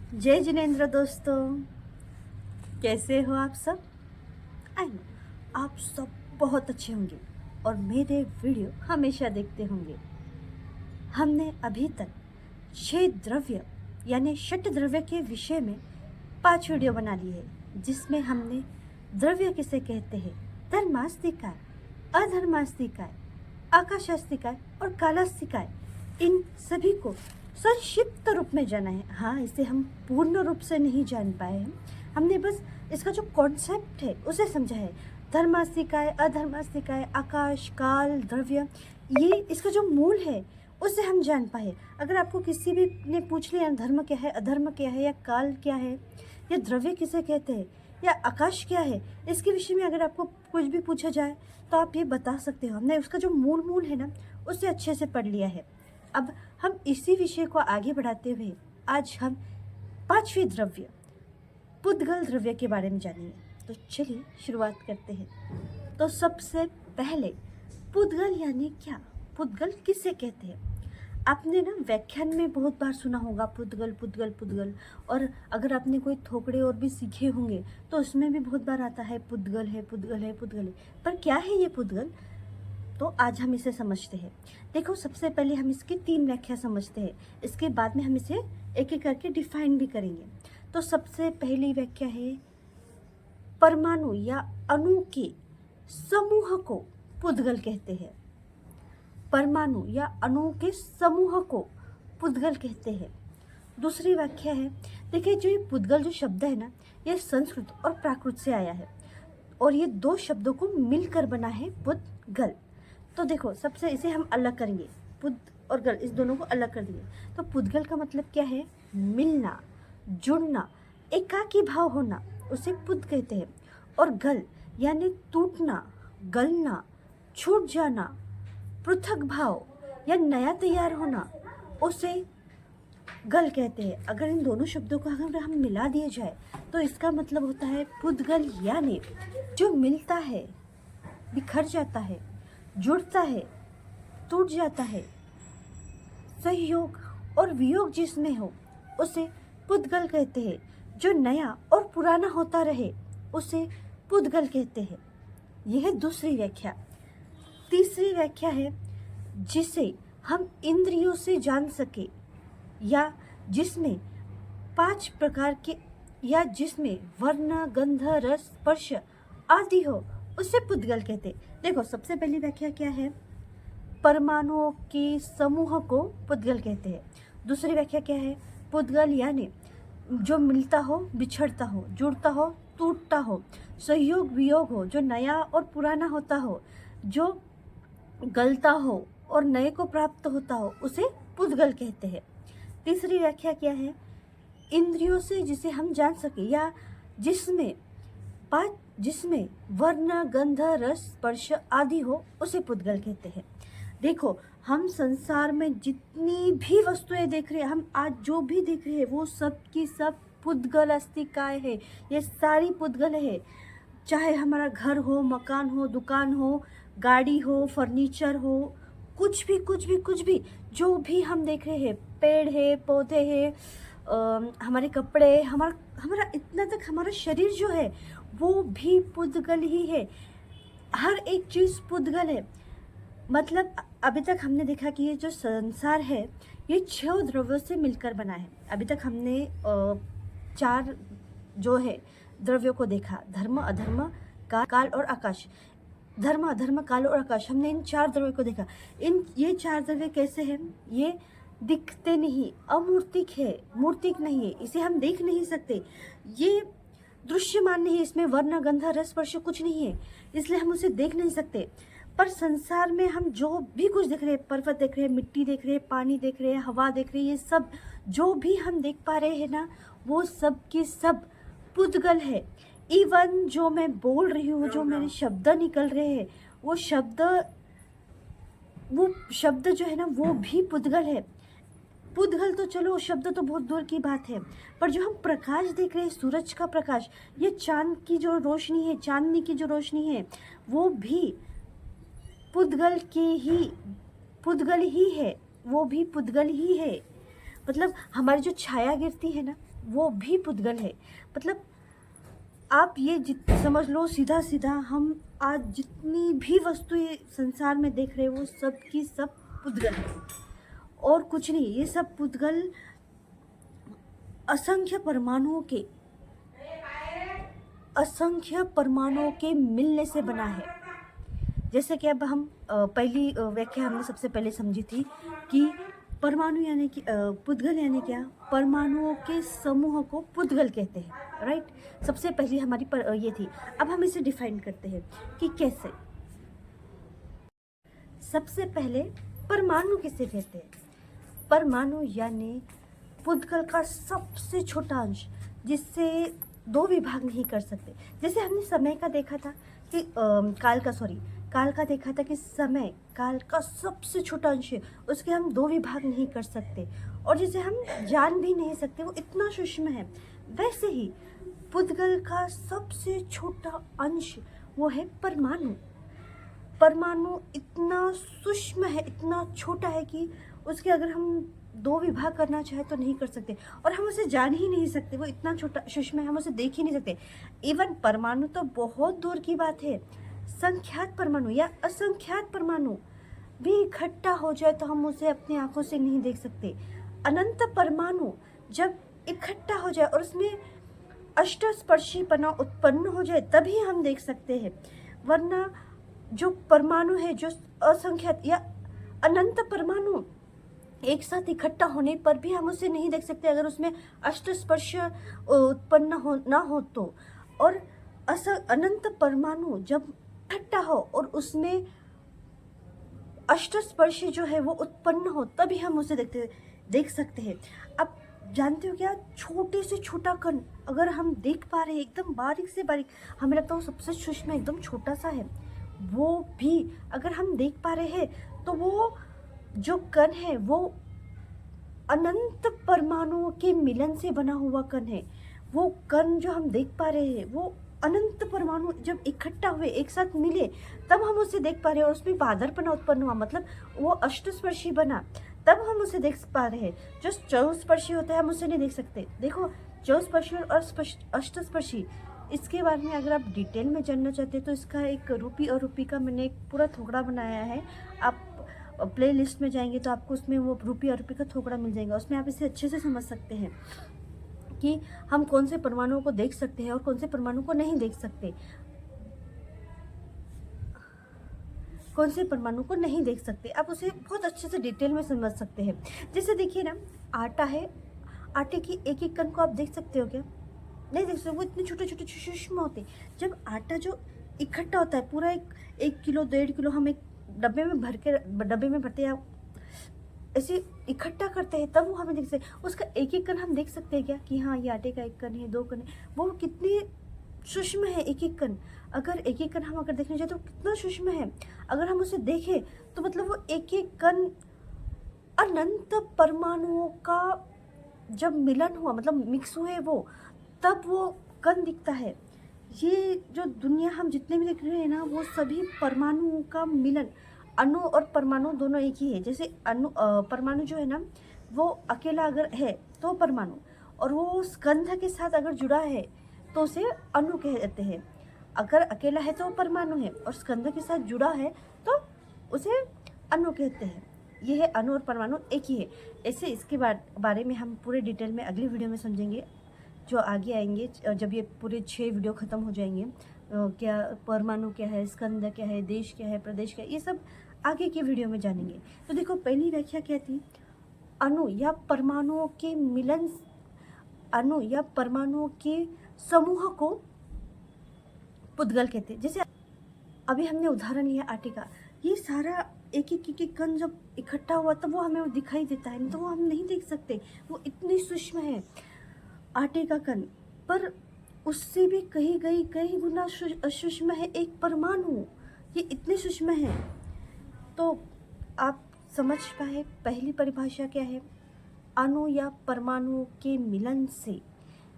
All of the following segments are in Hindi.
जय जिनेंद्र दोस्तों, कैसे हो आप सब। आई नो आप सब बहुत अच्छे होंगे और मेरे वीडियो हमेशा देखते होंगे। हमने अभी तक 6 द्रव्य यानी षट द्रव्य के विषय में 5 वीडियो बना ली है, जिसमें हमने द्रव्य किसे कहते हैं, धर्मास्तिकाय, अधर्मास्तिकाय, आकाशास्तिकाय और कालास्तिकाय, इन सभी को संक्षिप्त रूप में जाना है। हाँ, इसे हम पूर्ण रूप से नहीं जान पाए हैं, हमने बस इसका जो कॉन्सेप्ट है उसे समझा है। धर्मास्तिकाय, अधर्मास्तिकाय, आकाश, काल, द्रव्य, ये इसका जो मूल है उसे हम जान पाए। अगर आपको किसी भी ने पूछ लिया धर्म क्या है, अधर्म क्या है, या काल क्या है, या द्रव्य किसे कहते हैं, या आकाश क्या है, इसके विषय में अगर आपको कुछ भी पूछा जाए तो आप ये बता सकते हो। हमने उसका जो मूल है ना उसे अच्छे से पढ़ लिया है। अब हम इसी विषय को आगे बढ़ाते हुए आज हम 5वें द्रव्य पुद्गल द्रव्य के बारे में जानेंगे। तो चलिए शुरुआत करते हैं। तो सबसे पहले पुद्गल यानी क्या, पुद्गल किसे कहते हैं। आपने ना व्याख्यान में बहुत बार सुना होगा पुद्गल पुद्गल पुद्गल, और अगर आपने कोई थोकड़े और भी सीखे होंगे तो उसमें भी बहुत बार आता है पुद्गल है, पुद्गल है, पुद्गल है। पर क्या है ये पुद्गल, तो आज हम इसे समझते हैं। देखो, सबसे पहले हम इसकी 3 व्याख्या समझते हैं, इसके बाद में हम इसे एक एक करके डिफाइन भी करेंगे। तो सबसे पहली व्याख्या है, परमाणु या अणु के समूह को पुद्गल कहते हैं। परमाणु या अणु के समूह को पुद्गल कहते हैं। दूसरी व्याख्या है, देखिए जो ये पुद्गल जो शब्द है ना, ये संस्कृत और प्राकृत से आया है और ये 2 शब्दों को मिलकर बना है पुद्गल। तो देखो, सबसे इसे हम अलग करेंगे, पुद और गल, इस दोनों को अलग कर दिए। तो पुद्गल का मतलब क्या है, मिलना, जुड़ना, एकाकी भाव होना, उसे पुद कहते हैं। और गल यानी टूटना, गलना, छूट जाना, पृथक भाव या नया तैयार होना, उसे गल कहते हैं। अगर इन दोनों शब्दों को अगर हम मिला दिया जाए तो इसका मतलब होता है पुद्गल यानी जो मिलता है, बिखर जाता है, जुड़ता है, टूट जाता है, सहयोग और वियोग जिसमें हो उसे पुद्गल कहते हैं। जो नया और पुराना होता रहे उसे पुद्गल कहते हैं। यह है दूसरी व्याख्या। तीसरी व्याख्या है, जिसे हम इंद्रियों से जान सके या जिसमें 5 प्रकार के, या जिसमें वर्ण, गंध, रस, स्पर्श आदि हो, उसे पुद्गल कहते हैं। देखो, सबसे पहली व्याख्या क्या है, परमाणुओं के समूह को पुद्गल कहते हैं। दूसरी व्याख्या क्या है, पुद्गल यानी जो मिलता हो, बिछड़ता हो, जुड़ता हो, टूटता हो, सहयोग वियोग हो, जो नया और पुराना होता हो, जो गलता हो और नए को प्राप्त होता हो, उसे पुद्गल कहते हैं। तीसरी व्याख्या क्या है, इंद्रियों से जिसे हम जान सके या जिसमें वर्ण, गंध, रस, स्पर्श आदि हो, उसे पुद्गल कहते हैं। देखो, हम संसार में जितनी भी वस्तुएं देख रहे हैं, हम आज जो भी देख रहे हैं, वो सब की सब पुद्गल अस्तिकाय है। ये सारी पुद्गल है। चाहे हमारा घर हो, मकान हो, दुकान हो, गाड़ी हो, फर्नीचर हो, कुछ भी जो भी हम देख रहे हैं, पेड़ है, पौधे है, हमारे कपड़े, हमारा इतना तक हमारा शरीर जो है वो भी पुद्गल ही है। हर एक चीज़ पुद्गल है। मतलब अभी तक हमने देखा कि ये जो संसार है ये 6 द्रव्यों से मिलकर बना है। अभी तक हमने 4 जो है द्रव्यों को देखा, धर्म, अधर्म, काल और आकाश। धर्म, अधर्म, काल और आकाश, हमने इन 4 द्रव्यों को देखा। ये 4 द्रव्य कैसे हैं, ये दिखते नहीं, अमूर्तिक है, मूर्तिक नहीं है, इसे हम देख नहीं सकते, ये दृश्यमान नहीं है, इसमें वर्ण, गंध, रस, स्पर्श कुछ नहीं है, इसलिए हम उसे देख नहीं सकते। पर संसार में हम जो भी कुछ देख रहे हैं, पर्वत देख रहे हैं, मिट्टी देख रहे हैं, पानी देख रहे हैं, हवा देख रहे हैं, ये सब जो भी हम देख पा रहे हैं ना, वो सब के सब पुद्गल है। इवन जो मैं बोल रही हूँ, जो मेरे शब्द निकल रहे हैं, वो शब्द जो है ना, वो भी पुद्गल है। पुद्गल तो चलो, शब्द तो बहुत दूर की बात है, पर जो हम प्रकाश देख रहे हैं, सूरज का प्रकाश, ये चांद की जो रोशनी है, चांदनी की जो रोशनी है, वो भी पुद्गल ही है, वो भी पुद्गल ही है। मतलब हमारी जो छाया गिरती है ना, वो भी पुद्गल है। मतलब आप ये समझ लो, सीधा सीधा हम आज जितनी भी वस्तुएं संसार में देख रहे हैं वो सब की सब पुद्गल है और कुछ नहीं। ये सब पुद्गल असंख्य परमाणुओं के मिलने से बना है। जैसे कि अब हम पहली व्याख्या हमने सबसे पहले समझी थी कि परमाणु यानी कि पुद्गल यानी क्या, परमाणुओं के समूह को पुद्गल कहते हैं, राइट। सबसे पहली हमारी ये थी। अब हम इसे डिफाइन करते हैं कि कैसे। सबसे पहले परमाणु किसे कहते हैं? परमाणु यानी पुद्गल का सबसे छोटा अंश जिससे दो विभाग नहीं कर सकते। जैसे हमने समय का देखा था कि काल का देखा था कि समय काल का सबसे छोटा अंश है, उसके हम दो विभाग नहीं कर सकते और जिसे हम जान भी नहीं सकते, वो इतना सूक्ष्म है। वैसे ही पुद्गल का सबसे छोटा अंश वो है परमाणु। परमाणु इतना सूक्ष्म है, इतना छोटा है कि उसके अगर हम दो विभाग करना चाहे तो नहीं कर सकते और हम उसे जान ही नहीं सकते। वो इतना छोटा सूक्ष्म है, हम उसे देख ही नहीं सकते। इवन परमाणु तो बहुत दूर की बात है, संख्यात परमाणु या असंख्यात परमाणु भी इकट्ठा हो जाए तो हम उसे अपनी आंखों से नहीं देख सकते। अनंत परमाणु जब इकट्ठा हो जाए और उसमें अष्टस्पर्शीपना उत्पन्न हो जाए तभी हम देख सकते हैं, वरना जो परमाणु है, जो असंख्यात या अनंत परमाणु एक साथ इकट्ठा होने पर भी हम उसे नहीं देख सकते अगर उसमें अष्टस्पर्श उत्पन्न ना हो तो। और अनंत परमाणु जब इकट्ठा हो और उसमें अष्टस्पर्शी जो है वो उत्पन्न हो तभी हम उसे देख सकते हैं। अब जानते हो क्या, छोटे से छोटा कण अगर हम देख पा रहे हैं, एकदम बारीक से बारीक, हमें लगता है वो सबसे सूक्ष्म एकदम छोटा सा है, वो भी अगर हम देख पा रहे हैं तो वो जो कण है वो अनंत परमाणुओं के मिलन से बना हुआ कण है। वो कण जो हम देख पा रहे हैं वो अनंत परमाणु जब इकट्ठा हुए, एक साथ मिले, तब हम उसे देख पा रहे हैं और उसमें बादरपना उत्पन्न हुआ, मतलब वो अष्टस्पर्शी बना, तब हम उसे देख पा रहे हैं। जो चौस्पर्शी होता है हम उसे नहीं देख सकते। देखो, चौस्पर्शी और अष्टस्पर्शी, इसके बारे में अगर आप डिटेल में जानना चाहते हैं तो इसका एक रूपी और रूपी का मैंने एक पूरा थोकड़ा बनाया है। आप प्ले लिस्ट में जाएंगे तो आपको उसमें वो रूपी और रूपी का थोकड़ा मिल जाएगा। उसमें आप इसे अच्छे से समझ सकते हैं कि हम कौन से परमाणुओं को देख सकते हैं और कौन से परमाणु को नहीं देख सकते, कौन से परमाणु को नहीं देख सकते। आप उसे बहुत अच्छे से डिटेल में समझ सकते हैं। जैसे देखिए ना, आटा है, आटे की एक एक कण को आप देख सकते हो क्या? नहीं देख सकते, वो इतने छोटे छोटे सूक्ष्म होते। जब आटा जो इकट्ठा होता है पूरा एक किलो 1.5 किलो हम एक डब्बे में भरते हैं, ऐसे इकट्ठा करते हैं, तब वो हमें देख सकते। उसका एक एक कण हम देख सकते हैं क्या कि हाँ ये आटे का एक कण है, 2 कण है, वो कितनी सूक्ष्म है एक एक कण। अगर एक एक कण हम अगर देखने जाए तो कितना सूक्ष्म है, अगर हम उसे देखें तो मतलब वो एक एक कण अनंत परमाणुओं का जब मिलन हुआ, मतलब मिक्स हुए वो, तब वो कण दिखता है। ये जो दुनिया हम जितने भी देख रहे हैं ना, वो सभी परमाणुओं का मिलन। अणु और परमाणु दोनों एक ही है। जैसे परमाणु जो है ना, वो अकेला अगर है तो परमाणु, और वो स्कंध के साथ अगर जुड़ा है तो उसे अणु कहते हैं। अगर अकेला है तो वो परमाणु है और स्कंध के साथ जुड़ा है तो उसे अणु कहते हैं। ये है अणु और परमाणु एक ही है। ऐसे इसके बारे में हम पूरे डिटेल में अगली वीडियो में समझेंगे, जो आगे आएंगे जब ये पूरे 6 वीडियो ख़त्म हो जाएंगे। क्या परमाणु क्या है, स्कंद क्या है, देश क्या है, प्रदेश क्या है, ये सब आगे के वीडियो में जानेंगे। तो देखो, पहली व्याख्या क्या थी? अणु या परमाणुओं के मिलन, अणु या परमाणुओं के समूह को पुद्गल कहते हैं। जैसे अभी हमने उदाहरण लिया आटे का, ये सारा एक एक कण जब इकट्ठा हुआ तब वो हमें दिखाई देता है, नहीं तो वो हम नहीं देख सकते, वो इतनी सूक्ष्म है आटे का कण। पर उससे भी कई गुना सूक्ष्म है एक परमाणु, ये इतने सूक्ष्म है। तो आप समझ पाए पहली परिभाषा क्या है? अणु या परमाणु के मिलन से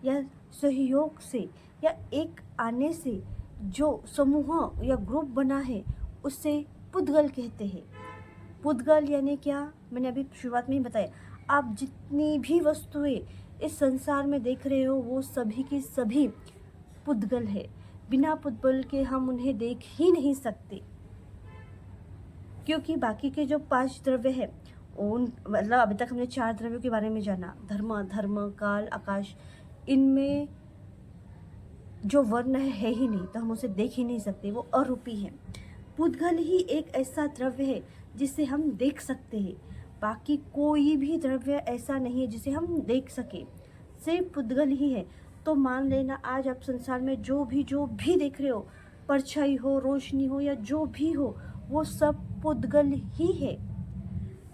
या सहयोग से या एक आने से जो समूह या ग्रुप बना है उसे पुद्गल कहते हैं। पुद्गल यानी क्या, मैंने अभी शुरुआत में ही बताया। आप जितनी भी वस्तुएं इस संसार में देख रहे हो वो सभी की सभी पुद्गल है। बिना पुद्गल के हम उन्हें देख ही नहीं सकते, क्योंकि बाकी के जो 5 द्रव्य है उन मतलब अभी तक हमने 4 द्रव्यों के बारे में जाना, धर्म, काल, आकाश। इनमें जो वर्ण है ही नहीं, तो हम उसे देख ही नहीं सकते, वो अरूपी है। पुद्गल ही एक ऐसा द्रव्य है जिसे हम देख सकते हैं। बाकी कोई भी द्रव्य ऐसा नहीं है जिसे हम देख सके, सिर्फ पुद्गल ही है। तो मान लेना आज आप संसार में जो भी देख रहे हो, परछाई हो, रोशनी हो या जो भी हो, वो सब पुद्गल ही है।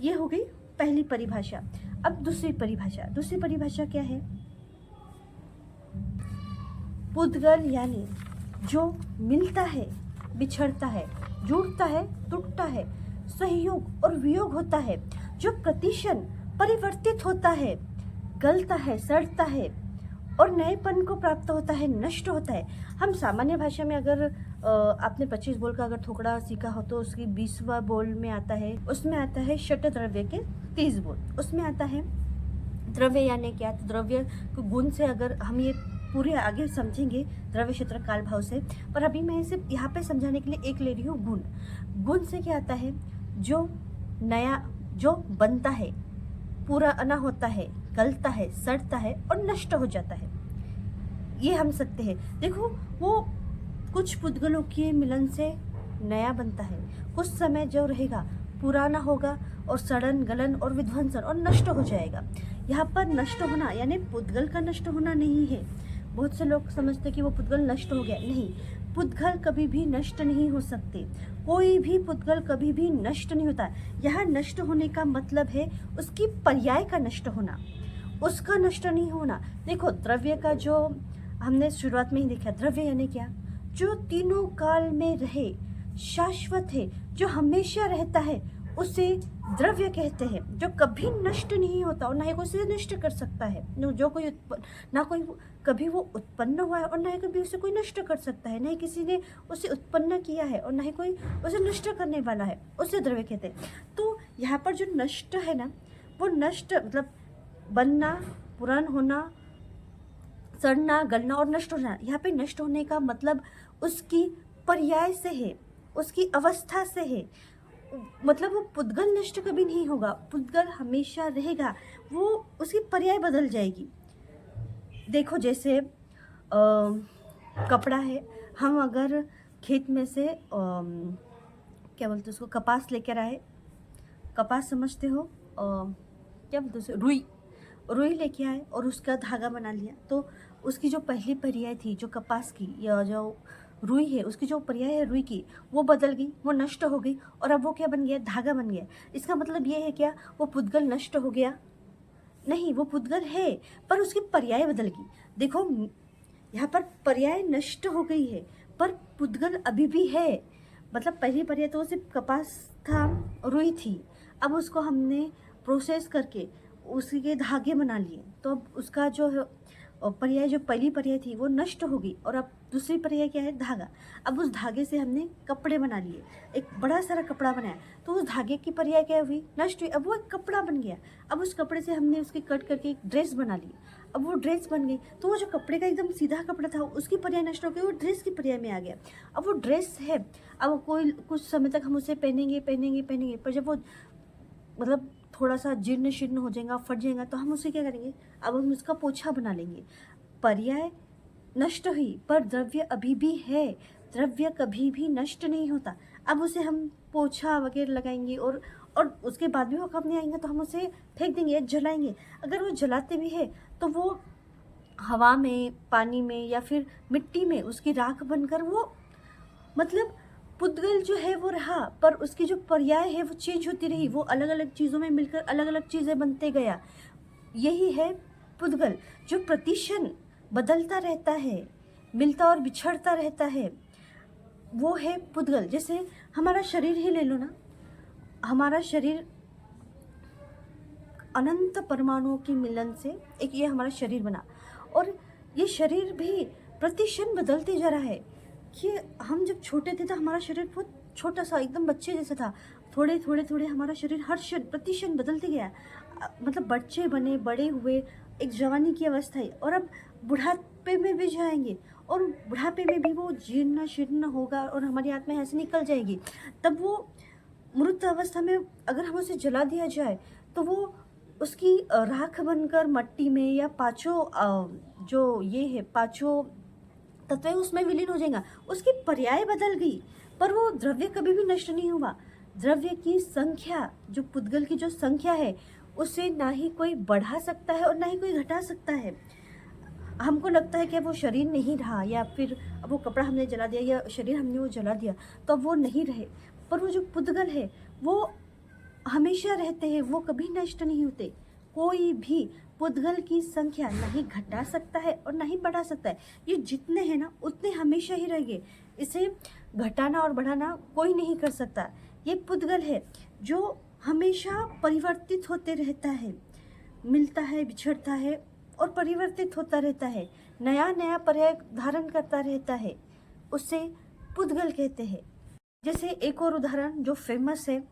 ये हो गई पहली परिभाषा। अब दूसरी परिभाषा क्या है? पुद्गल यानी जो मिलता है, बिछड़ता है, जुड़ता है, टूटता है, सहयोग और वियोग होता है, जो प्रतिक्षण परिवर्तित होता है, गलता है, सड़ता है और नएपन को प्राप्त होता है, नष्ट होता है। हम सामान्य भाषा में अगर आपने 25 बोल का अगर थोकड़ा सीखा हो तो उसकी 20वां बोल में आता है, उसमें आता है षट द्रव्य के 30 बोल। उसमें आता है द्रव्य यानी क्या? तो द्रव्य को गुण से अगर हम ये पूरे आगे समझेंगे द्रव्य क्षेत्र काल भाव से, पर अभी मैं इसे यहाँ पे समझाने के लिए एक ले रही हूँ गुण। गुण से क्या आता है? जो नया, जो बनता है, पुराना होता है, गलता है, सड़ता है और नष्ट हो जाता है, ये हम सकते हैं। देखो वो कुछ पुद्गलों के मिलन से नया बनता है, कुछ समय जो रहेगा पुराना होगा और सड़न, गलन और विध्वंसन और नष्ट हो जाएगा। यहाँ पर नष्ट होना यानी पुद्गल का नष्ट होना नहीं है। बहुत से लोग समझते कि वो पुद्गल नष्ट हो गया, नहीं, पुद्गल कभी भी नष्ट नहीं हो सकते। कोई भी पुद्गल कभी भी नष्ट नहीं होता। यहाँ नष्ट होने का मतलब है उसकी पर्याय का नष्ट होना, उसका नष्ट नहीं होना। देखो द्रव्य का जो हमने शुरुआत में ही देखा, द्रव्य यानी क्या? जो तीनों काल में रहे, शाश्वत है, जो हमेशा रहता है, उसे द्रव्य कहते हैं। जो कभी नष्ट नहीं होता और ना ही कोई उसे नष्ट कर सकता है। जो कोई ना कोई कभी वो उत्पन्न हुआ है और ना ही कभी उसे कोई नष्ट कर सकता है, ना ही किसी ने उसे उत्पन्न किया है और ना ही कोई उसे नष्ट करने वाला है, उसे द्रव्य कहते हैं। तो यहाँ पर जो नष्ट है ना, वो नष्ट मतलब बनना, पुरान होना, सड़ना, गलना और नष्ट होना। यहाँ पे नष्ट होने का मतलब उसकी पर्याय से है, उसकी अवस्था से है। मतलब वो पुद्गल नष्ट कभी नहीं होगा, पुद्गल हमेशा रहेगा, वो उसकी पर्याय बदल जाएगी। देखो जैसे कपड़ा है, हम अगर खेत में से क्या बोलते हैं उसको, कपास लेकर आए, कपास समझते हो, क्या बोलते हैं, रुई लेके आए और उसका धागा बना लिया, तो उसकी जो पहली पर्याय थी जो कपास की या जो रुई है, उसकी जो पर्याय है रुई की, वो बदल गई, वो नष्ट हो गई और अब वो क्या बन गया? धागा बन गया। इसका मतलब ये है क्या? वो पुद्गल नष्ट हो गया? नहीं, वो पुद्गल है पर उसकी पर्याय बदल गई। देखो यहाँ पर पर्याय नष्ट हो गई है पर पुद्गल अभी भी है। मतलब पहली पर्याय तो सिर्फ कपास था, रुई थी, अब उसको हमने प्रोसेस करके उसके धागे बना लिए, तो अब उसका जो पर्याय, जो पहली पर्याय थी वो नष्ट हो गई और अब दूसरी पर्याय क्या है? धागा। अब उस धागे से हमने कपड़े बना लिए, एक बड़ा सारा कपड़ा बनाया, तो उस धागे की पर्याय क्या हुई? नष्ट हुई। अब वो एक कपड़ा बन गया। अब उस कपड़े से हमने उसकी कट करके एक ड्रेस बना ली, अब वो ड्रेस बन गई। तो वो जो कपड़े का एकदम सीधा कपड़ा था उसकी पर्याय नष्ट हो गई, वो ड्रेस की पर्याय में आ गया। अब वो ड्रेस है, अब कोई कुछ समय तक हम उसे पहनेंगे, पर जब वो मतलब थोड़ा सा जीर्ण शीर्ण हो जाएगा, फट जाएगा, तो हम उसे क्या करेंगे? अब हम उसका पोछा बना लेंगे। पर्याय नष्ट हुई पर द्रव्य अभी भी है, द्रव्य कभी भी नष्ट नहीं होता। अब उसे हम पोछा वगैरह लगाएंगे और उसके बाद भी वो कब नहीं आएंगे, तो हम उसे फेंक देंगे, जलाएंगे। अगर वो जलाते भी है तो वो हवा में, पानी में या फिर मिट्टी में उसकी राख बनकर वो, मतलब पुद्गल जो है वो रहा पर उसकी जो पर्याय है वो चेंज होती रही, वो अलग अलग चीज़ों में मिलकर अलग अलग चीज़ें बनते गया। यही है पुद्गल, जो प्रतिक्षण बदलता रहता है, मिलता और बिछड़ता रहता है, वो है पुद्गल। जैसे हमारा शरीर ही ले लो ना, हमारा शरीर अनंत परमाणुओं के मिलन से एक ये हमारा शरीर बना और ये शरीर भी प्रतिक्षण बदलते जा रहा है। कि हम जब छोटे थे तो हमारा शरीर बहुत छोटा सा एकदम बच्चे जैसा था, थोड़े थोड़े थोड़े हमारा शरीर हर प्रतिक्षण बदलते गया। मतलब बच्चे बने, बड़े हुए, एक जवानी की अवस्था है, और अब बुढ़ापे में भी जाएंगे, और बुढ़ापे में भी वो जीर्ण शीर्ण होगा और हमारी आत्मा ऐसे निकल जाएगी। तब वो मृत अवस्था में अगर हम उसे जला दिया जाए तो वो उसकी राख बनकर मट्टी में, या पांचों जो ये है पांचों तत्व उसमें विलीन हो जाएगा। उसकी पर्याय बदल गई, पर वो द्रव्य कभी भी नष्ट नहीं हुआ। द्रव्य की संख्या, जो पुद्गल की जो संख्या है, उसे ना ही कोई बढ़ा सकता है और ना ही कोई घटा सकता है। हमको लगता है कि वो शरीर नहीं रहा, या फिर अब वो कपड़ा हमने जला दिया, या शरीर हमने वो जला दिया, तो अब वो नहीं रहे। पर वो जो पुद्गल है वो हमेशा रहते हैं, वो कभी नष्ट नहीं होते। कोई भी पुद्गल की संख्या नहीं घटा सकता है और नहीं बढ़ा सकता है। ये जितने हैं ना उतने हमेशा ही रहेंगे। इसे घटाना और बढ़ाना कोई नहीं कर सकता। ये पुद्गल है जो हमेशा परिवर्तित होते रहता है, मिलता है, बिछड़ता है और परिवर्तित होता रहता है, नया नया पर्याय धारण करता रहता है। उसे पुद्गल कहते हैं। जैसे एक और उदाहरण जो फेमस है,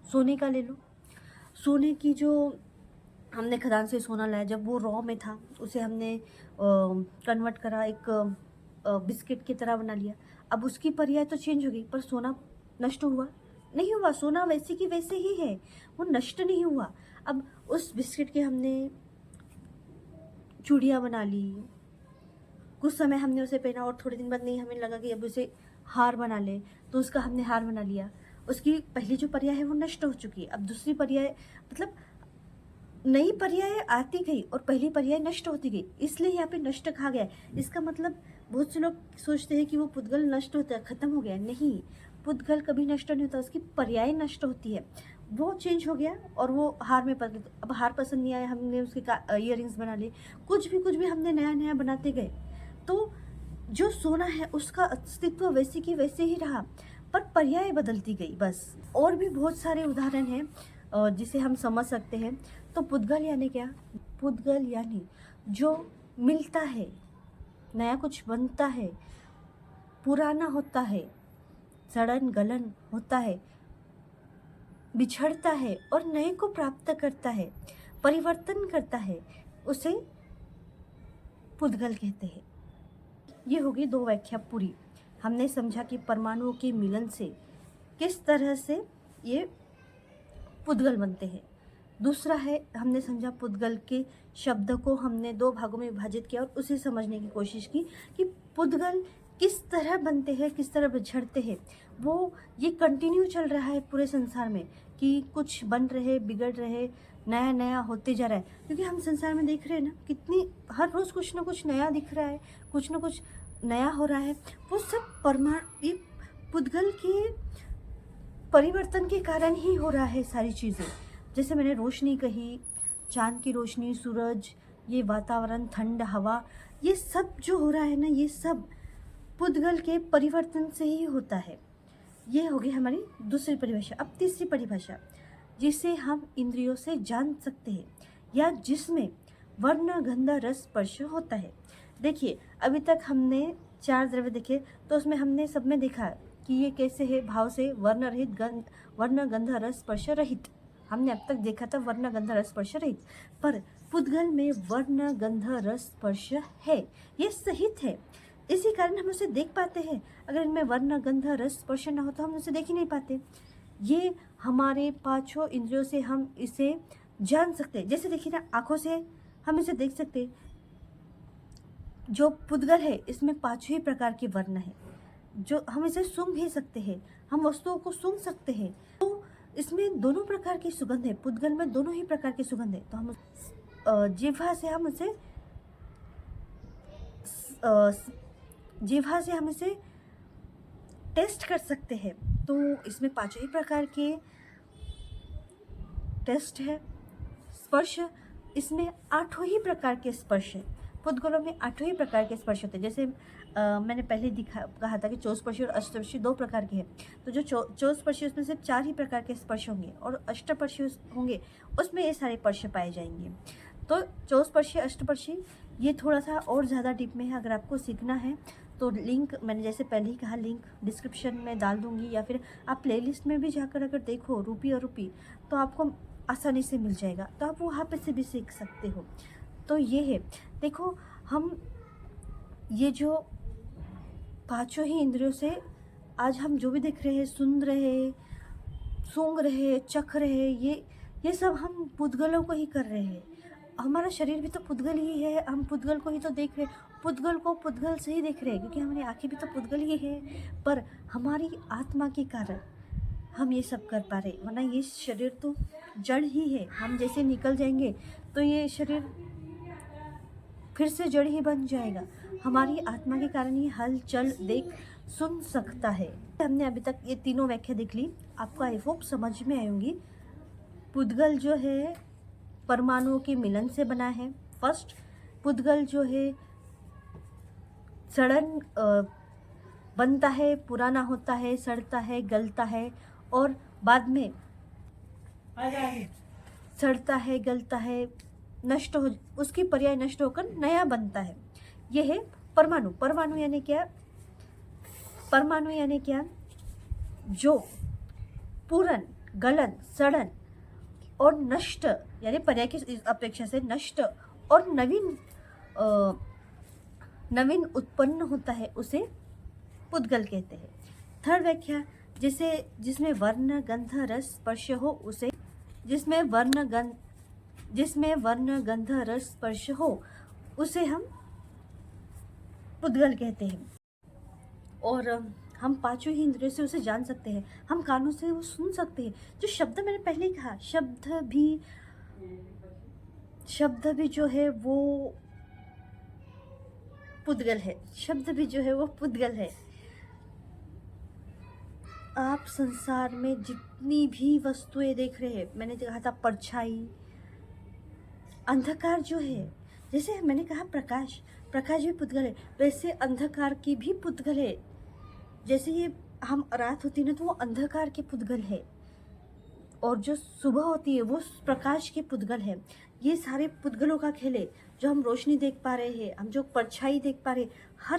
सोने का ले लो। सोने की जो हमने खदान से सोना लाया, जब वो रॉ में था उसे हमने कन्वर्ट करा, एक बिस्किट की तरह बना लिया। अब उसकी पर्याय तो चेंज हो गई, पर सोना नष्ट हुआ नहीं हुआ। सोना वैसे की वैसे ही है, वो नष्ट नहीं हुआ। अब उस बिस्किट के हमने चूड़ियाँ बना ली, कुछ समय हमने उसे पहना, और थोड़े दिन बाद नहीं, हमें लगा कि अब उसे हार बना ले, तो उसका हमने हार बना लिया। उसकी पहली जो पर्याय है वो नष्ट हो चुकी है। अब दूसरी पर्याय, मतलब नई पर्याय आती गई और पहली पर्याय नष्ट होती गई, इसलिए यहाँ पे नष्ट कहा गया है। इसका मतलब बहुत से लोग सोचते हैं कि वो पुद्गल नष्ट होता है, खत्म हो गया। नहीं, पुद्गल कभी नष्ट नहीं होता, उसकी पर्याय नष्ट होती है। वो चेंज हो गया और वो हार में बदल, अब हार पसंद नहीं आया, हमने उसके इयररिंग्स बना लिए, कुछ भी हमने नया नया बनाते गए। तो जो सोना है उसका अस्तित्व वैसे की वैसे ही रहा, पर पर्याय बदलती गई बस। और भी बहुत सारे उदाहरण हैं जिसे हम समझ सकते हैं। तो पुद्गल यानी क्या? पुद्गल यानी जो मिलता है, नया कुछ बनता है, पुराना होता है, सड़न गलन होता है, बिछड़ता है और नए को प्राप्त करता है, परिवर्तन करता है, उसे पुद्गल कहते हैं। ये होगी दो व्याख्या पूरी। हमने समझा कि परमाणुओं के मिलन से किस तरह से ये पुद्गल बनते हैं। दूसरा है, हमने समझा पुद्गल के शब्द को हमने दो भागों में विभाजित किया और उसे समझने की कोशिश की कि पुद्गल किस तरह बनते हैं, किस तरह बिछड़ते हैं। वो ये कंटिन्यू चल रहा है पूरे संसार में कि कुछ बन रहे, बिगड़ रहे, नया नया होते जा रहा है। क्योंकि हम संसार में देख रहे हैं ना, कितनी हर रोज़ कुछ ना कुछ नया दिख रहा है, कुछ ना कुछ नया हो रहा है। वो सब ये पुद्गल के परिवर्तन के कारण ही हो रहा है सारी चीज़ें। जैसे मैंने रोशनी कही, चांद की रोशनी, सूरज, ये वातावरण, ठंड हवा, ये सब जो हो रहा है ना, ये सब पुद्गल के परिवर्तन से ही होता है। ये होगी हमारी दूसरी परिभाषा। अब तीसरी परिभाषा, जिसे हम इंद्रियों से जान सकते हैं या जिसमें वर्ण गंध रस स्पर्श होता है। देखिए, अभी तक हमने 4 द्रव्य देखे, तो उसमें हमने सब में देखा कि ये कैसे है, भाव से वर्ण रहित, वर्ण गंध रस स्पर्श रहित। हमने अब तक देखा था वर्ण गंध रस स्पर्श रहित, पर पुद्गल में वर्ण गंध रस स्पर्श है, ये सहित है। इसी कारण हम उसे देख पाते हैं। अगर इनमें वर्ण गंध रस स्पर्श न हो तो हम उसे देख ही नहीं पाते। ये हमारे पांचों इंद्रियों से हम इसे जान सकते हैं। जैसे देखिए ना, आंखों से हम इसे देख सकते हैं। जो पुद्गल है इसमें 5 ही प्रकार के वर्ण है, जो हम इसे सूंघ भी सकते हैं, हम वस्तुओं को सूंघ सकते हैं। तो इसमें दोनों प्रकार की सुगंध है, पुद्गल में दोनों ही प्रकार की सुगंध है। तो हम जिह्वा से हम उसे जिह्वा से हम इसे टेस्ट कर सकते हैं। तो इसमें 5 ही प्रकार के टेस्ट है। स्पर्श, इसमें 8 ही प्रकार के स्पर्श है। पुद्गलों में 8 ही प्रकार के स्पर्श होते हैं। जैसे मैंने पहले कहा था कि चौस्पर्शी और अष्टस्पर्शी 2 प्रकार के हैं। तो जो चौस्पर्शी उसमें सिर्फ 4 ही प्रकार के स्पर्श होंगे, और अष्टस्पर्शी होंगे उसमें ये सारे स्पर्श पाए जाएंगे। तो चौस्पर्शी, अष्टस्पर्शी ये थोड़ा सा और ज़्यादा डीप में है। अगर आपको सीखना है तो लिंक मैंने जैसे पहले ही कहा, लिंक डिस्क्रिप्शन में डाल दूँगी, या फिर आप प्लेलिस्ट में भी जाकर अगर देखो रूपी और रूपी, तो आपको आसानी से मिल जाएगा, तो आप वहाँ पे से भी सीख सकते हो। तो ये है, देखो हम ये जो पांचों ही इंद्रियों से आज हम जो भी देख रहे हैं, सुन रहे हैं, सूंघ रहे हैं, चख रहे हैं, ये सब हम पुद्गलों को ही कर रहे हैं। हमारा शरीर भी तो पुद्गल ही है, हम पुद्गल को ही तो देख रहे हैं, पुद्गल को पुद्गल से ही देख रहे हैं, क्योंकि हमारी आंखें भी तो पुद्गल ही है। पर हमारी आत्मा के कारण हम ये सब कर पा रहे, वरना ये शरीर तो जड़ ही है। हम जैसे निकल जाएंगे तो ये शरीर फिर से जड़ ही बन जाएगा। हमारी आत्मा के कारण ये हलचल देख सुन सकता है। हमने अभी तक ये तीनों व्याख्या देख ली, आपको आई होप समझ में आई होंगी। पुद्गल जो है परमाणुओं के मिलन से बना है। फर्स्ट, पुद्गल जो है सड़न बनता है, पुराना होता है, सड़ता है, गलता है और बाद में सड़ता है, गलता है, नष्ट हो, उसकी पर्याय नष्ट होकर नया बनता है। यह है परमाणु। परमाणु यानी क्या? परमाणु यानी क्या? जो पूरन, गलन, सड़न और नष्ट यानी पर्याय की अपेक्षा से नष्ट और नवीन उत्पन्न होता है, उसे पुद्गल कहते हैं। थर्ड व्याख्या, जिसमें वर्ण, गंध, रस, स्पर्श हो, उसे जिसमें वर्ण, गंध, रस, स्पर्श हो, उसे हम पुद्गल कहते हैं। और हम पांचों ही इंद्रियों से उसे जान सकते हैं, हम कानों से वो सुन सकते हैं। जो शब्द मैंने पहले ही कहा, शब्द भी जो है वो पुद्गल है। शब्द भी जो है वो पुद्गल है। आप संसार में जितनी भी वस्तुएं देख रहे हैं, मैंने कहा था परछाई, अंधकार जो है, जैसे मैंने कहा प्रकाश भी पुद्गल है, वैसे अंधकार की भी पुद्गल है। जैसे ये हम रात होती है ना, तो वो अंधकार के पुद्गल है, और जो सुबह होती है वो प्रकाश के पुद्गल है। ये सारे पुद्गलों का खेल है। जो हम रोशनी देख पा रहे हैं, हम जो परछाई देख पा रहे हैं,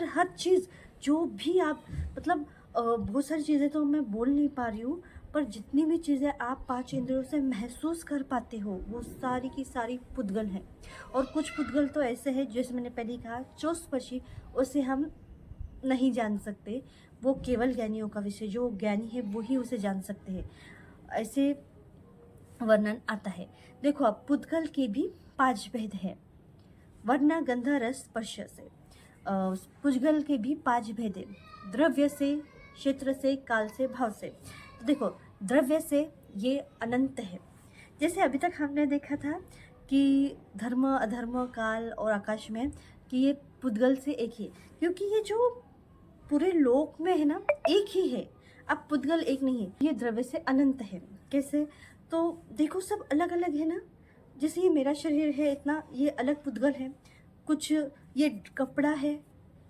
हर चीज़ जो भी आप मतलब बहुत सारी चीज़ें तो मैं बोल नहीं पा रही हूँ, पर जितनी भी चीज़ें आप पांच इंद्रियों से महसूस कर पाते हो, वो सारी की सारी पुद्गल हैं। और कुछ पुद्गल तो ऐसे हैं, जैसे मैंने पहले कहा, चौस्पर्शी, उसे हम नहीं जान सकते, वो केवल ज्ञानियों का विषय, जो ज्ञानी है वो ही उसे जान सकते हैं, ऐसे वर्णन आता है। देखो, अब पुद्गल के भी 5 भेद हैं। वर्ण, गंध, रस, स्पर्श से पुद्गल के भी 5 भेद हैं। द्रव्य से, क्षेत्र से, काल से, भाव से। तो देखो, द्रव्य से ये अनंत है। जैसे अभी तक हमने देखा था कि धर्म, अधर्म, काल और आकाश में कि ये पुद्गल से एक ही, क्योंकि ये जो पूरे लोक में है ना, एक ही है। अब पुद्गल एक नहीं है, ये द्रव्य से अनंत है। कैसे? तो देखो, सब अलग अलग है ना। जैसे ये मेरा शरीर है इतना, ये अलग पुद्गल है। कुछ ये कपड़ा है,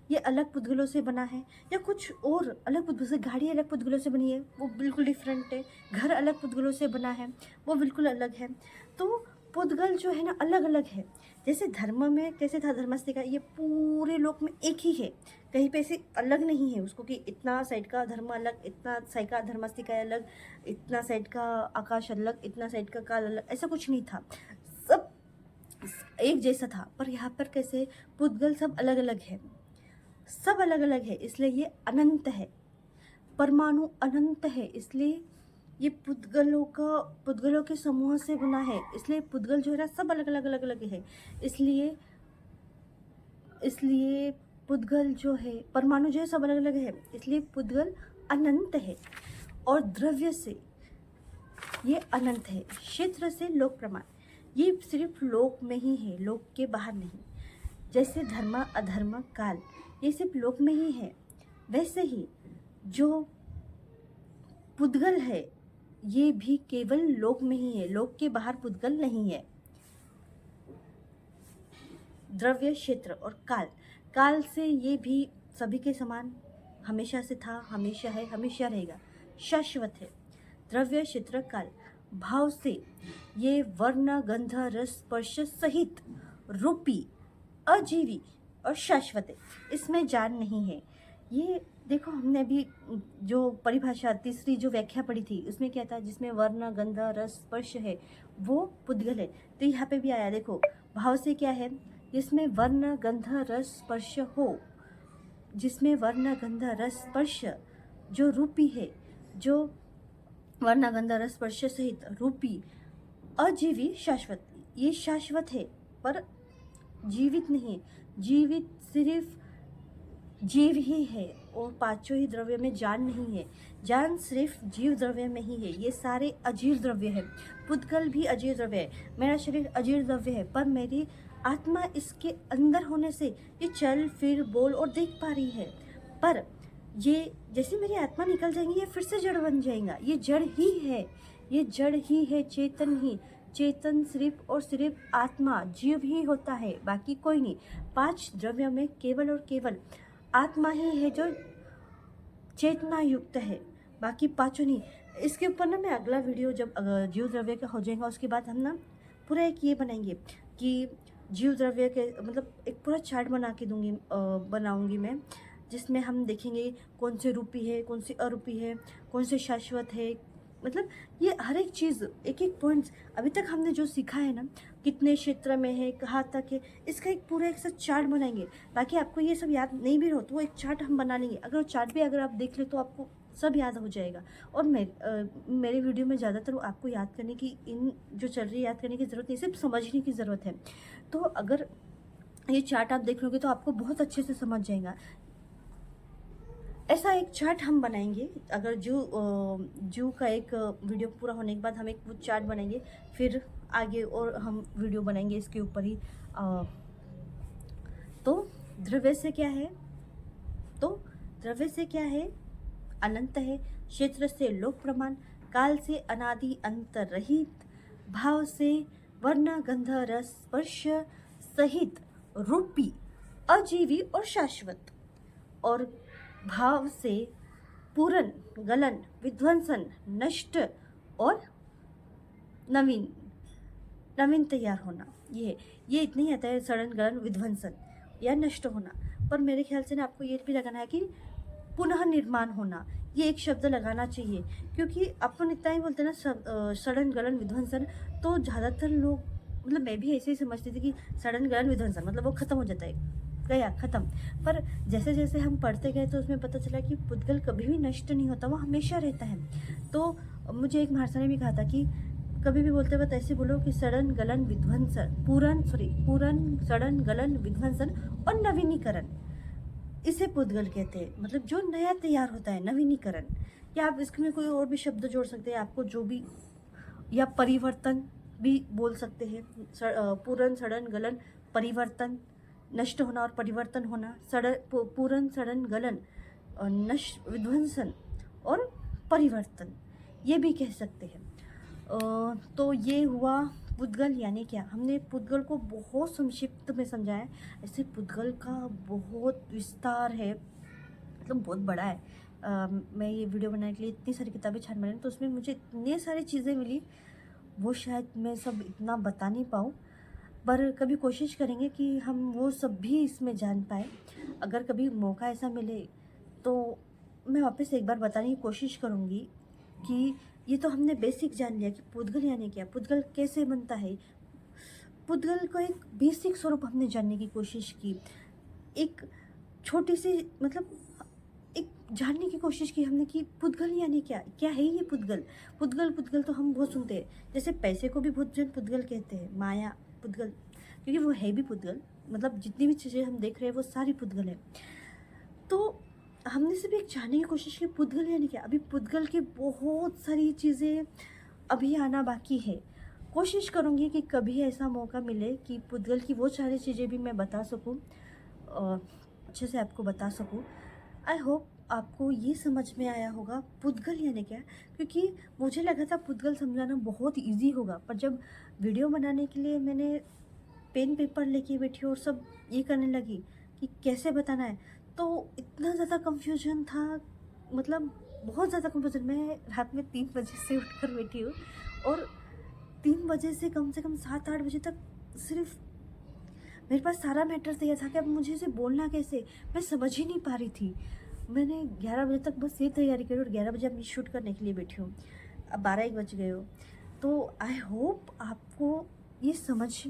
ये अलग पुद्गलों से बना है, या कुछ और अलग पुद्गलों से, गाड़ी अलग पुद्गलों से बनी है, वो बिल्कुल डिफरेंट है। घर अलग पुद्गलों से बना है, वो बिल्कुल अलग है। तो पुद्गल जो है ना, अलग अलग है। जैसे धर्म में कैसे था, धर्मस्थिका, ये पूरे लोक में एक ही है, कहीं पे ऐसे अलग नहीं है उसको कि इतना साइड का धर्म अलग, इतना साइड का धर्मस्थिका अलग, इतना साइड का आकाश अलग, इतना साइड का काल अलग, ऐसा कुछ नहीं था, सब एक जैसा था। पर यहाँ पर कैसे पुद्गल सब अलग अलग है, सब अलग अलग है, इसलिए ये अनंत है। परमाणु अनंत है, इसलिए ये पुद्गलों के समूह से बना है, इसलिए पुद्गल जो है ना, सब अलग अलग अलग अलग है। इसलिए पुद्गल जो है, परमाणु जो है, सब अलग अलग है, इसलिए पुद्गल अनंत है। और द्रव्य से ये अनंत है। क्षेत्र से लोक प्रमाण, ये सिर्फ लोक में ही है, लोक के बाहर नहीं। जैसे धर्म, अधर्म, काल, ये सिर्फ लोक में ही है, वैसे ही जो पुद्गल है ये भी केवल लोक में ही है, लोक के बाहर पुद्गल नहीं है। द्रव्य, क्षेत्र और काल से ये भी सभी के समान हमेशा से था, हमेशा है, हमेशा रहेगा, शाश्वत है। द्रव्य, क्षेत्र, काल। भाव से ये वर्ण, गंध, रस, स्पर्श सहित रूपी, अजीवी और शाश्वत है, इसमें जान नहीं है। ये देखो, हमने अभी जो परिभाषा तीसरी जो व्याख्या पढ़ी थी, उसमें क्या था, जिसमें वर्ण, गंध, रस, स्पर्श है, वो पुद्गल है। तो यहाँ पे भी आया, देखो भाव से क्या है, जिसमें वर्ण गंध रस स्पर्श हो, जिसमें वर्ण गंध रस स्पर्श जो रूपी है, जो वर्ण गंध रस स्पर्श सहित रूपी अजीवी शाश्वत, ये शाश्वत है पर जीवित नहीं, जीवित सिर्फ जीव ही है, और पांचों ही द्रव्य में जान नहीं है, जान सिर्फ जीव द्रव्य में ही है, ये सारे अजीव द्रव्य है। पुद्गल भी अजीव द्रव्य है, मेरा शरीर अजीव द्रव्य है, पर मेरी आत्मा इसके अंदर होने से ये चल फिर बोल और देख पा रही है। पर ये जैसे मेरी आत्मा निकल जाएंगी ये फिर से जड़ बन जाएगा, ये जड़ ही है, ये जड़ ही है, चेतन ही, चेतन सिर्फ और सिर्फ आत्मा जीव ही होता है, बाकी कोई नहीं। पांच द्रव्यों में केवल और केवल आत्मा ही है जो चेतना युक्त है, बाकी पांचों नहीं। इसके ऊपर ना मैं अगला वीडियो जब जीव द्रव्य का हो जाएगा उसके बाद हम ना पूरा एक ये बनाएंगे कि जीव द्रव्य के मतलब एक पूरा चार्ट बना के बनाऊंगी मैं, जिसमें हम देखेंगे कौन से रूपी है, कौन सी अरूपी है, कौन से शाश्वत है, मतलब ये हर एक चीज़ एक एक पॉइंट्स अभी तक हमने जो सीखा है ना, कितने क्षेत्र में है, कहाँ तक है, इसका एक पूरा एक साथ चार्ट बनाएंगे। बाकी आपको ये सब याद नहीं भी हो तो वो एक चार्ट हम बना लेंगे, अगर वो चार्ट भी अगर आप देख ले तो आपको सब याद हो जाएगा। और मेरे वीडियो में ज़्यादातर आपको याद करने की, इन जो चल रही है याद करने की ज़रूरत नहीं, सिर्फ समझने की ज़रूरत है। तो अगर ये चार्ट आप देख लोगे तो आपको बहुत अच्छे से समझ जाएगा। ऐसा एक चार्ट हम बनाएंगे, अगर जू का एक वीडियो पूरा होने के बाद हम एक वो चार्ट बनाएंगे, फिर आगे और हम वीडियो बनाएंगे इसके ऊपर ही। तो द्रव्य से क्या है, तो द्रव्य से क्या है, अनंत है, क्षेत्र से लोक प्रमाण, काल से अनादि अंत रहित, भाव से वर्ण गंध रस स्पर्श सहित रूपी अजीवी और शाश्वत, और भाव से पूरन गलन विध्वंसन नष्ट और नवीन तैयार होना, ये इतना ही आता है, सड़न गलन विध्वंसन या नष्ट होना। पर मेरे ख्याल से ना आपको ये भी लगाना है कि पुनः निर्माण होना, ये एक शब्द लगाना चाहिए, क्योंकि अपन इतना ही बोलते हैं ना सड़न गलन विध्वंसन, तो ज़्यादातर लोग, मतलब मैं भी ऐसे ही समझती थी कि सड़न गलन विध्वंसन मतलब वो ख़त्म हो जाता है, गया ख़त्म। पर जैसे जैसे हम पढ़ते गए तो उसमें पता चला कि पुद्गल कभी भी नष्ट नहीं होता, वो हमेशा रहता है। तो मुझे एक महाशय ने भी कहा था कि कभी भी बोलते वक्त ऐसे बोलो कि सड़न गलन विध्वंसन, पूरन सड़न गलन विध्वंसन और नवीनीकरण, इसे पुद्गल कहते हैं, मतलब जो नया तैयार होता है, नवीनीकरण। या आप इसमें कोई और भी शब्द जोड़ सकते हैं, आपको जो भी, या परिवर्तन भी बोल सकते हैं, पूरन सड़न गलन परिवर्तन, नष्ट होना और परिवर्तन होना, पूरन सड़न गलन नष्ट विध्वंसन और परिवर्तन, ये भी कह सकते हैं। तो ये हुआ पुद्गल यानी क्या। हमने पुद्गल को बहुत संक्षिप्त में समझाया, ऐसे पुद्गल का बहुत विस्तार है, मतलब बहुत बड़ा है। मैं ये वीडियो बनाने के लिए इतनी सारी किताबें छान बनाई, तो उसमें मुझे इतनी सारी चीज़ें मिली, वो शायद मैं सब इतना बता नहीं पाऊँ, पर कभी कोशिश करेंगे कि हम वो सब भी इसमें जान पाए। अगर कभी मौका ऐसा मिले तो मैं वापस एक बार बताने की कोशिश करूँगी कि ये तो हमने बेसिक जान लिया कि पुद्गल यानी क्या, पुद्गल कैसे बनता है, पुद्गल को एक बेसिक स्वरूप हमने जानने की कोशिश की, एक छोटी सी मतलब एक जानने की कोशिश की हमने कि पुद्गल यानी क्या, क्या है ये पुद्गल। पुद्गल तो हम बहुत सुनते हैं, जैसे पैसे को भी बहुत जन पुद्गल कहते हैं, माया पुद्गल, क्योंकि वो है भी पुद्गल, मतलब जितनी भी चीज़ें हम देख रहे हैं वो सारी पुद्गल है। तो हमने सिर्फ एक जानने की कोशिश की पुद्गल यानी क्या। अभी पुद्गल की बहुत सारी चीज़ें अभी आना बाकी है, कोशिश करूँगी कि कभी ऐसा मौका मिले कि पुद्गल की वो सारी चीज़ें भी मैं बता सकूँ, अच्छे से आपको बता सकूँ। आई होप आपको ये समझ में आया होगा पुद्गल यानी क्या, क्योंकि मुझे लगा था पुद्गल समझाना बहुत इजी होगा, पर जब वीडियो बनाने के लिए मैंने पेन पेपर लेके बैठी और सब ये करने लगी कि कैसे बताना है, तो इतना ज़्यादा कंफ्यूजन था, मतलब बहुत ज़्यादा कंफ्यूजन। मैं रात में 3 बजे से उठकर बैठी हूँ और 3 बजे से कम 7-8 बजे तक सिर्फ मेरे पास सारा मैटर तैयार था कि अब मुझे इसे बोलना कैसे, मैं समझ ही नहीं पा रही थी। मैंने 11 बजे तक बस ये तैयारी करी और 11 बजे अपनी शूट करने के लिए बैठी हूँ। अब 12-1 बज गए हो, तो आई होप आपको ये समझ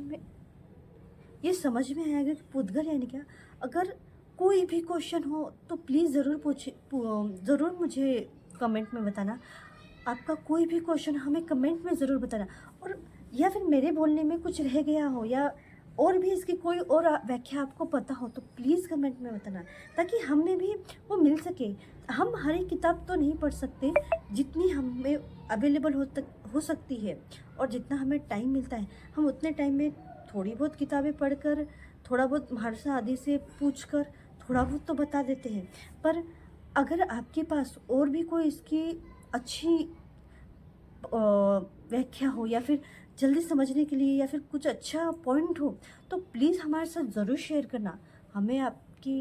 में आएगा कि पुद्गल यानी क्या। अगर कोई भी क्वेश्चन हो तो प्लीज़ ज़रूर मुझे कमेंट में बताना। आपका कोई भी क्वेश्चन हमें कमेंट में ज़रूर बताना। और या फिर मेरे बोलने में कुछ रह गया हो या और भी इसकी कोई और व्याख्या आपको पता हो तो प्लीज़ कमेंट में बताना, ताकि हमें भी वो मिल सके। हम हर एक किताब तो नहीं पढ़ सकते, जितनी हमें अवेलेबल हो सकती है और जितना हमें टाइम मिलता है हम उतने टाइम में थोड़ी बहुत किताबें पढ़कर, थोड़ा बहुत महर्षि आदि से पूछकर थोड़ा बहुत तो बता देते हैं। पर अगर आपके पास और भी कोई इसकी अच्छी व्याख्या हो या फिर जल्दी समझने के लिए या फिर कुछ अच्छा पॉइंट हो तो प्लीज़ हमारे साथ ज़रूर शेयर करना। हमें आपकी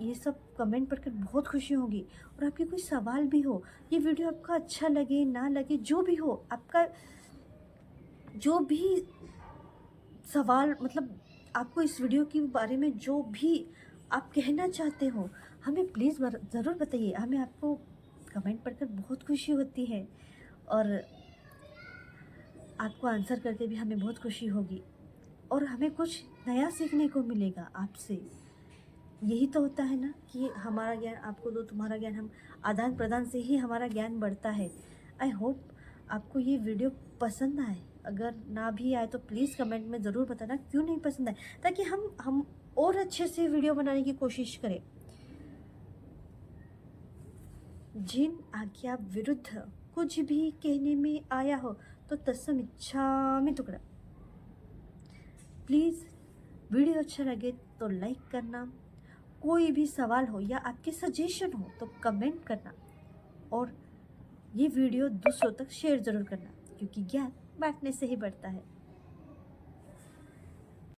ये सब कमेंट पढ़कर बहुत खुशी होगी। और आपके कोई सवाल भी हो, ये वीडियो आपका अच्छा लगे ना लगे, जो भी हो, आपका जो भी सवाल मतलब आपको इस वीडियो के बारे में जो भी आप कहना चाहते हो हमें प्लीज़ ज़रूर बताइए। हमें आपको कमेंट पढ़कर बहुत खुशी होती है और आपको आंसर करके भी हमें बहुत खुशी होगी और हमें कुछ नया सीखने को मिलेगा आपसे। यही तो होता है ना कि हमारा ज्ञान आपको दो, तुम्हारा ज्ञान हम, आदान प्रदान से ही हमारा ज्ञान बढ़ता है। आई होप आपको ये वीडियो पसंद आए। अगर ना भी आए तो प्लीज़ कमेंट में ज़रूर बताना क्यों नहीं पसंद आए, ताकि हम और अच्छे से वीडियो बनाने की कोशिश करें। जिन आज्ञा विरुद्ध कुछ भी कहने में आया हो तो तत्सम इच्छामि टुकड़ा। प्लीज़ वीडियो अच्छा लगे तो लाइक करना, कोई भी सवाल हो या आपके सजेशन हो तो कमेंट करना और ये वीडियो दूसरों तक शेयर ज़रूर करना, क्योंकि ज्ञान बांटने से ही बढ़ता है।